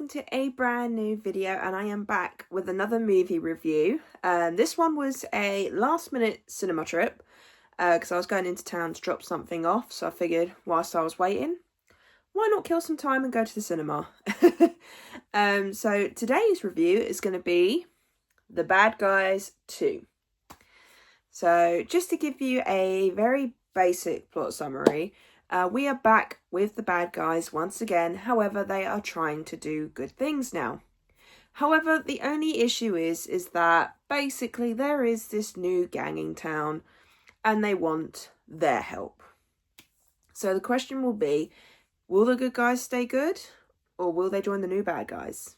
welcome to a brand new video, and I am back with another movie review. This one was a last minute cinema trip because I was going into town to drop something off, so I figured whilst I was waiting, why not kill some time and go to the cinema? So today's review is going to be The Bad Guys 2. So just to give you a very basic plot summary, we are back with the bad guys once again. However, they are trying to do good things now. However, the only issue is that basically there is this new gang in town and they want their help. So the question will be, will the good guys stay good or will they join the new bad guys?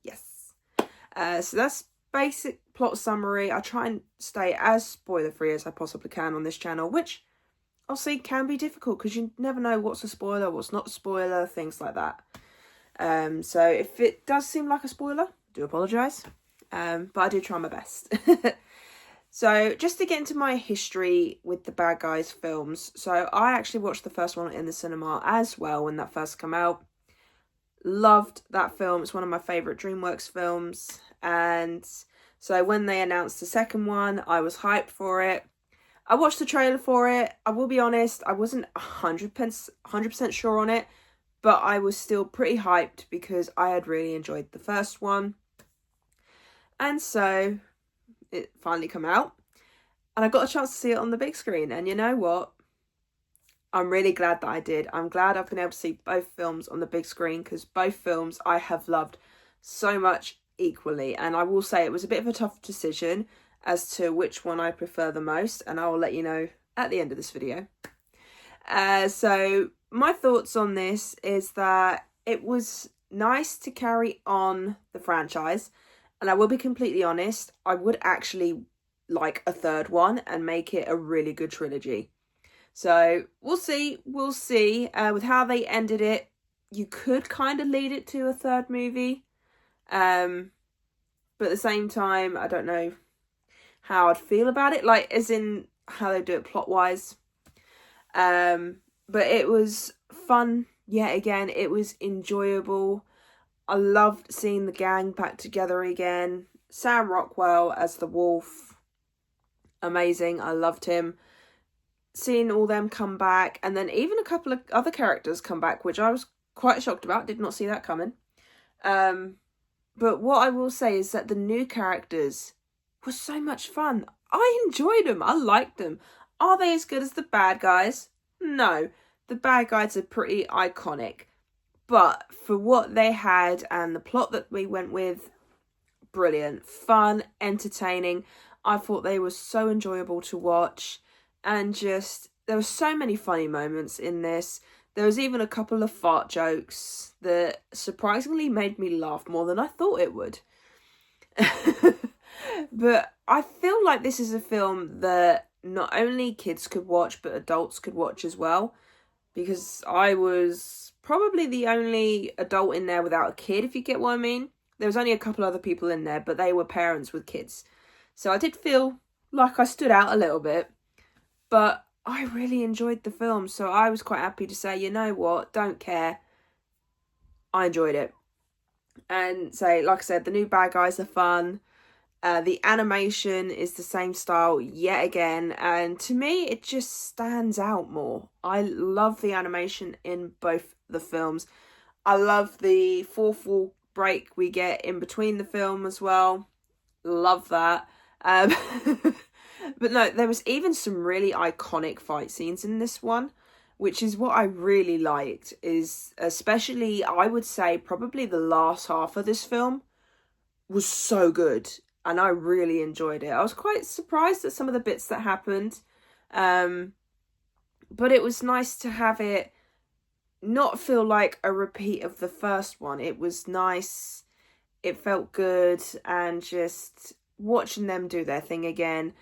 Yes. So that's basic plot summary. I try and stay as spoiler free as I possibly can on this channel, which obviously can be difficult because you never know what's a spoiler, what's not a spoiler, things like that. So if it does seem like a spoiler, I do apologise, but I do try my best. So just to get into my history with the Bad Guys films, so I actually watched the first one in the cinema as well when that first came out. Loved that film. It's one of my favourite DreamWorks films, and so when they announced the second one, I was hyped for it. I watched the trailer for it. I will be honest, I wasn't 100% sure on it, but I was still pretty hyped because I had really enjoyed the first one. And so it finally came out and I got a chance to see it on the big screen. And you know what? I'm really glad that I did. I'm glad I've been able to see both films on the big screen because both films I have loved so much equally. And I will say it was a bit of a tough decision as to which one I prefer the most, and I will let you know at the end of this video. So my thoughts on this is that it was nice to carry on the franchise, and I will be completely honest, I would actually like a third one and make it a really good trilogy. So we'll see. With how they ended it, you could kind of lead it to a third movie, but at the same time, I don't know how I'd feel about it, like as in how they do it plot wise. But it was fun yet again. It was enjoyable. I loved seeing the gang back together again. Sam Rockwell as the wolf, amazing. I loved him. Seeing all them come back, and then even a couple of other characters come back, which I was quite shocked about. Did not see that coming. But what I will say is that the new characters was so much fun. I enjoyed them. I liked them. Are they as good as the bad guys? No. The bad guys are pretty iconic. But for what they had and the plot that we went with, brilliant. Fun, entertaining. I thought they were so enjoyable to watch. And just, there were so many funny moments in this. There was even a couple of fart jokes that surprisingly made me laugh more than I thought it would. But I feel like this is a film that not only kids could watch, but adults could watch as well. Because I was probably the only adult in there without a kid, if you get what I mean. There was only a couple other people in there, but they were parents with kids. So I did feel like I stood out a little bit. But I really enjoyed the film, so I was quite happy to say, you know what, don't care. I enjoyed it. And so, like I said, the new bad guys are fun. The animation is the same style yet again, and to me it just stands out more. I love the animation in both the films. I love the fourth wall break we get in between the film as well. Love that. But no, there was even some really iconic fight scenes in this one, which is what I really liked, is especially, I would say, probably the last half of this film was so good. And I really enjoyed it. I was quite surprised at some of the bits that happened. But it was nice to have it not feel like a repeat of the first one. It was nice. It felt good. And just watching them do their thing again.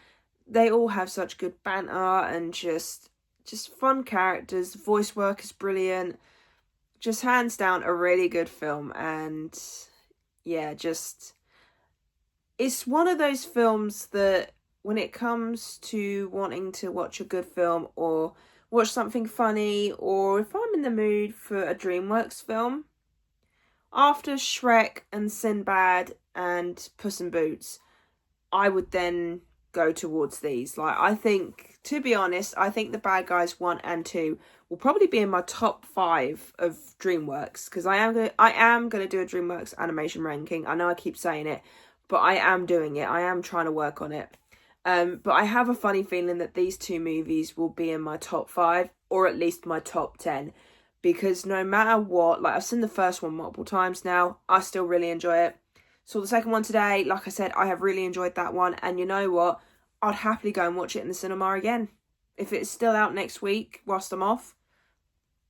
They all have such good banter and just fun characters. Voice work is brilliant. Just hands down a really good film. And yeah, just, it's one of those films that when it comes to wanting to watch a good film or watch something funny, or if I'm in the mood for a DreamWorks film, after Shrek and Sinbad and Puss in Boots, I would then go towards these. Like, I think, to be honest, I think The Bad Guys 1 and 2 will probably be in my top 5 of DreamWorks, because I am gonna do a DreamWorks animation ranking. I know I keep saying it, but I am doing it. I am trying to work on it. But I have a funny feeling that these two movies will be in my top 5, or at least my top 10. Because no matter what, like, I've seen the first one multiple times now, I still really enjoy it. Saw the second one today, like I said, I have really enjoyed that one. And you know what? I'd happily go and watch it in the cinema again. If it's still out next week whilst I'm off,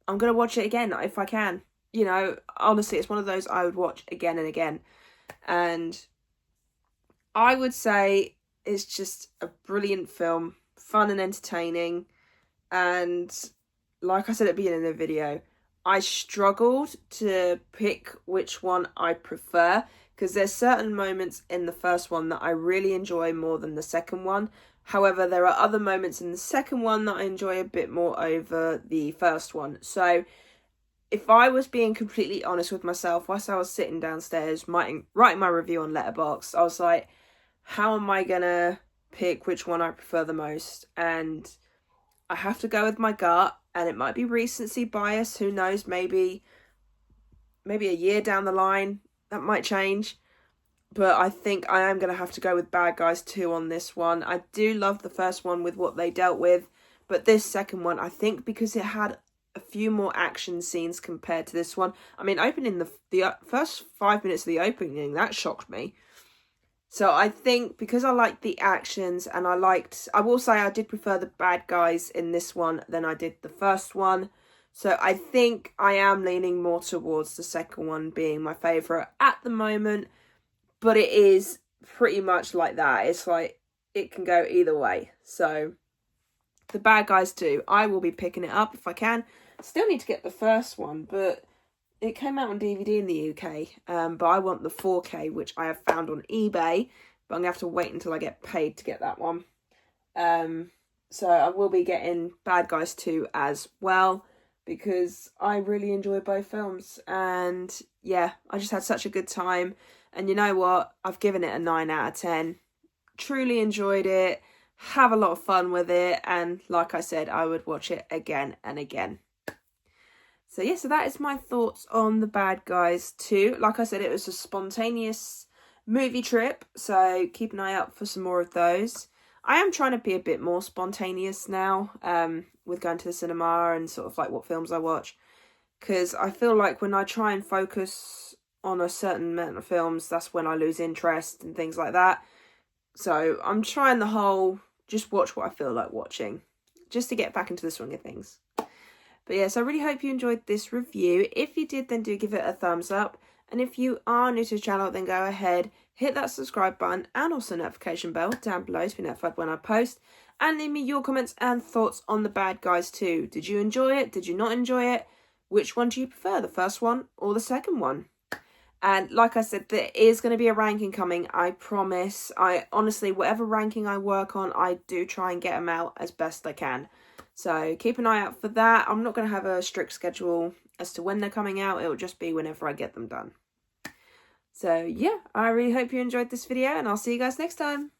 I'm going to watch it again if I can. You know, honestly, it's one of those I would watch again and again. And I would say it's just a brilliant film, fun and entertaining. And like I said at the beginning of the video, I struggled to pick which one I prefer, because there's certain moments in the first one that I really enjoy more than the second one. However, there are other moments in the second one that I enjoy a bit more over the first one. So if I was being completely honest with myself, whilst I was sitting downstairs writing my review on Letterboxd, I was like, how am I gonna pick which one I prefer the most? And I have to go with my gut, and it might be recency bias, who knows, maybe a year down the line that might change. But I think I am going to have to go with Bad Guys 2 on this one. I do love the first one with what they dealt with, but this second one, I think because it had a few more action scenes compared to this one. I mean, opening the first 5 minutes of the opening, that shocked me. So I think because I liked the actions, and I will say I did prefer the bad guys in this one than I did the first one. So I think I am leaning more towards the second one being my favourite at the moment. But it is pretty much like that. It's like, it can go either way. So the Bad Guys 2, I will be picking it up if I can. Still need to get the first one, but it came out on DVD in the UK, but I want the 4K, which I have found on eBay, but I'm going to have to wait until I get paid to get that one. So I will be getting Bad Guys 2 as well, because I really enjoy both films. And yeah, I just had such a good time. And you know what? I've given it a 9 out of 10. Truly enjoyed it. Have a lot of fun with it. And like I said, I would watch it again and again. So yeah, so that is my thoughts on The Bad Guys 2. Like I said, it was a spontaneous movie trip, so keep an eye out for some more of those. I am trying to be a bit more spontaneous now, with going to the cinema and sort of like what films I watch. Because I feel like when I try and focus on a certain amount of films, that's when I lose interest and things like that. So I'm trying the whole, just watch what I feel like watching, just to get back into the swing of things. But yes, I really hope you enjoyed this review. If you did, then do give it a thumbs up. And if you are new to the channel, then go ahead, hit that subscribe button and also notification bell down below to be notified when I post. And leave me your comments and thoughts on The Bad Guys 2. Did you enjoy it? Did you not enjoy it? Which one do you prefer, the first one or the second one? And like I said, there is going to be a ranking coming, I promise. I honestly, whatever ranking I work on, I do try and get them out as best I can. So keep an eye out for that. I'm not going to have a strict schedule as to when they're coming out. It'll just be whenever I get them done. So yeah, I really hope you enjoyed this video, and I'll see you guys next time.